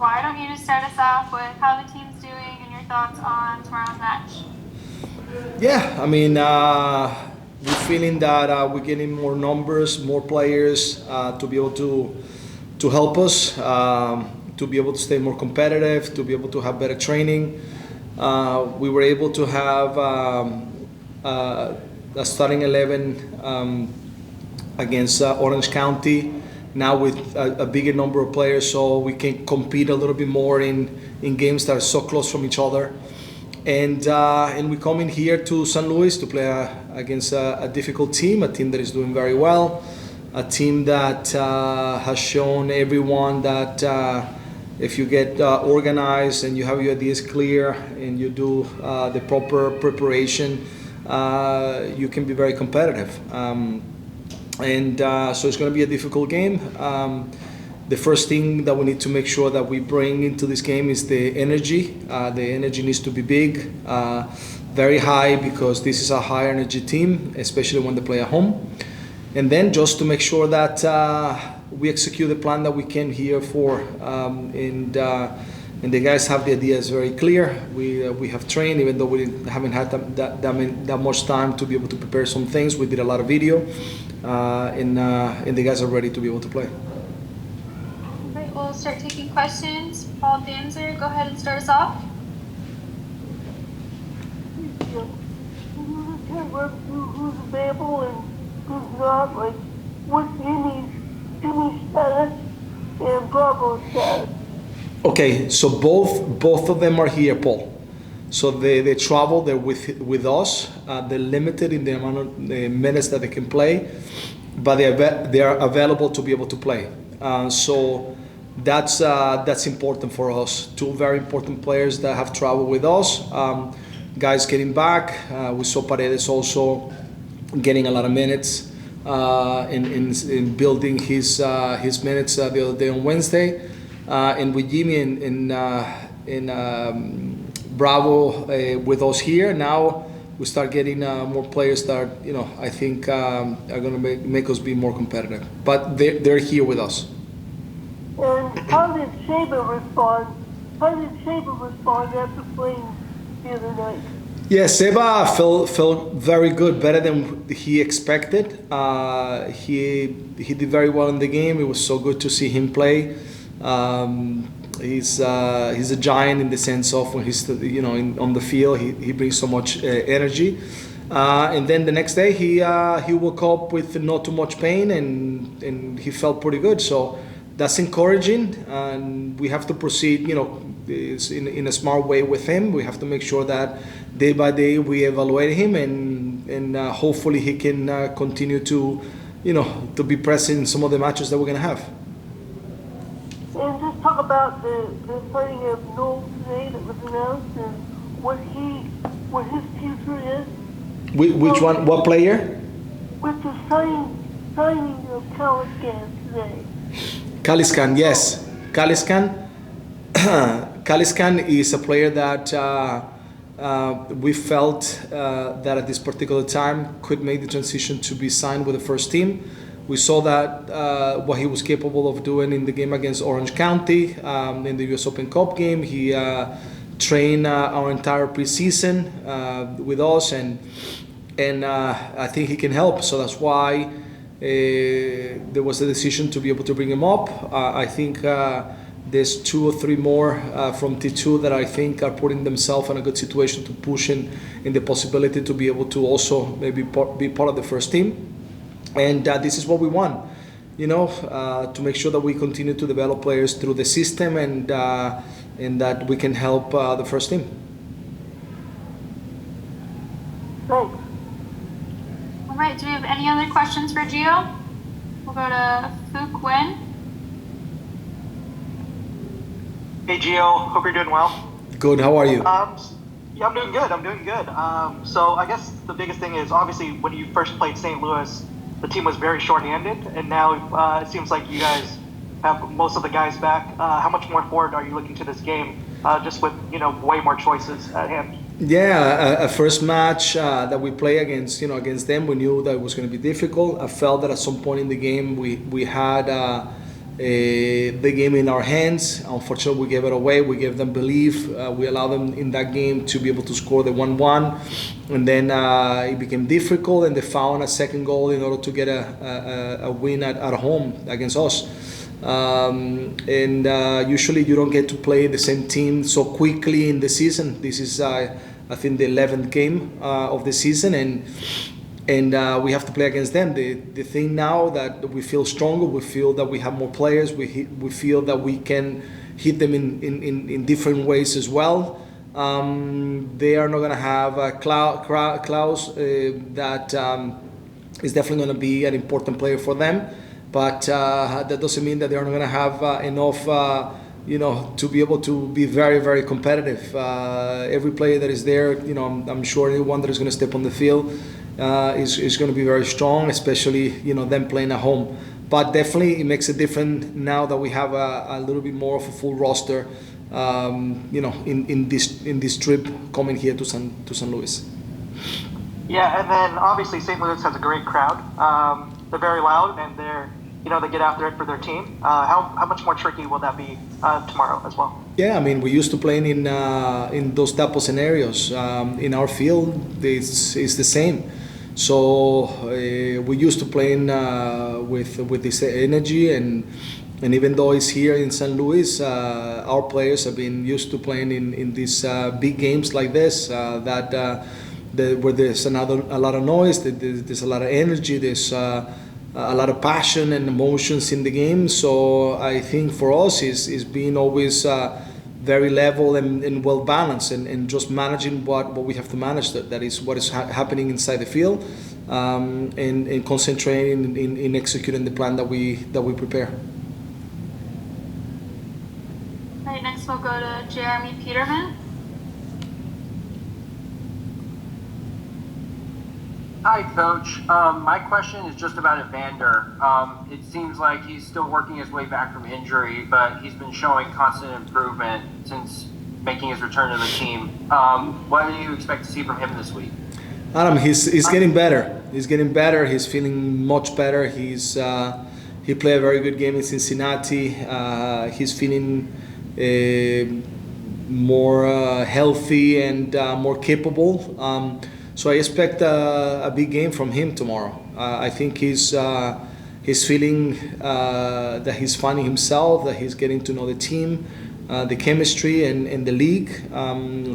why don't you just start us off with how the team's doing and your thoughts on tomorrow's match? Yeah, I mean, we're feeling that we're getting more numbers, more players to be able to help us, to be able to stay more competitive, to be able to have better training. We were able to have a starting 11 against Orange County now with a bigger number of players, so we can compete a little bit more in games that are so close from each other. And we come in here to St. Louis to play against a difficult team, a team that is doing very well, a team that has shown everyone that if you get organized and you have your ideas clear and you do the proper preparation, you can be very competitive. So it's going to be a difficult game. The first thing that we need to make sure that we bring into this game is the energy. The energy needs to be big, very high, because this is a high energy team, especially when they play at home. And then just to make sure that we execute the plan that we came here for. And the guys have the ideas very clear. We have trained, even though we haven't had that much time to be able to prepare some things. We did a lot of video, and the guys are ready to be able to play. We'll start taking questions. Paul Danzer, go ahead and start us off. Who's available and who's not? Like, what's Jimmy's status and Bravo's status? Okay, so both of them are here, Paul. So they travel. They're with us. They're limited in the amount of minutes that they can play, but they are available to be able to play. So that's important for us. Two very important players that have traveled with us. Guys getting back. We saw Paredes also getting a lot of minutes in building his minutes the other day on Wednesday. And with Jimmy in Bravo with us here, now we start getting more players that I think are going to make us be more competitive. But they're here with us. And how did Shaver respond? After playing the other night? Yeah, Seba felt very good, better than he expected. He did very well in the game. It was so good to see him play. He's a giant in the sense of when he's on the field, he brings so much energy. And then the next day he woke up with not too much pain and he felt pretty good. So that's encouraging, and we have to proceed, in a smart way with him. We have to make sure that day by day we evaluate him, and hopefully he can continue to be present in some of the matches that we're going to have. And just talk about the signing of Noel today that was announced, and what his future is. Which one? What player? With the signing of Caliscan today. Caliscan, yes. Caliscan is a player that we felt that at this particular time could make the transition to be signed with the first team. We saw that what he was capable of doing in the game against Orange County, in the US Open Cup game. He trained our entire preseason with us, and I think he can help. So that's why there was a decision to be able to bring him up. I think there's 2 or 3 more from T2 that I think are putting themselves in a good situation to push in the possibility to be able to also maybe be part of the first team. And this is what we want, to make sure that we continue to develop players through the system, and that we can help the first team. Thanks. All right, do we have any other questions for Gio? We'll go to Fook Win. Hey Gio, hope you're doing well. Good, how are you? Yeah, I'm doing good. So I guess the biggest thing is, obviously, when you first played St. Louis, the team was very short-handed, and now it seems like you guys have most of the guys back. How much more forward are you looking to this game, just with way more choices at hand? Yeah, a first match that we play against them, we knew that it was going to be difficult. I felt that at some point in the game we had the game in our hands. Unfortunately, we gave it away. We gave them belief. We allowed them in that game to be able to score the 1-1, and then it became difficult, and they found a second goal in order to get a win at home against us. Usually you don't get to play the same team so quickly in the season. This is I think the 11th game of the season, and we have to play against them. The thing now that we feel stronger, we feel that we have more players, we feel that we can hit them in different ways as well. They are not going to have Klaus that is definitely going to be an important player for them, but that doesn't mean that they're not going to have enough to be able to be very, very competitive. Every player that is there, I'm sure anyone that is going to step on the field is going to be very strong, especially them playing at home. But definitely it makes a difference now that we have a little bit more of a full roster, in this trip coming here to San Luis. Yeah, and then obviously St. Louis has a great crowd. They're very loud, and they get after it for their team. How much more tricky will that be tomorrow as well? Yeah, I mean, we used to play in those type of scenarios. In our field, it's the same. So we used to play with this energy, and even though it's here in St. Louis, our players have been used to playing in these big games like this, where there's a lot of noise, there's a lot of energy, there's a lot of passion and emotions in the game. So I think for us is being always very level and well balanced, and just managing what we have to manage. That is what is happening inside the field, and concentrating in executing the plan that we prepare. All right, next we'll go to Jeremy Peterman. Hi, Coach. My question is just about Evander. It seems like he's still working his way back from injury, but he's been showing constant improvement since making his return to the team. What do you expect to see from him this week? Adam, he's getting better. He's getting better. He's feeling much better. He played a very good game in Cincinnati. He's feeling more healthy and more capable. So I expect a big game from him tomorrow. I think he's feeling that he's finding himself, that he's getting to know the team, the chemistry, and the league.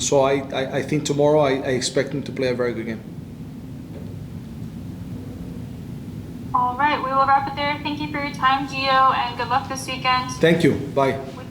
So I think tomorrow I expect him to play a very good game. All right, we will wrap it there. Thank you for your time, Gio, and good luck this weekend. Thank you. Bye.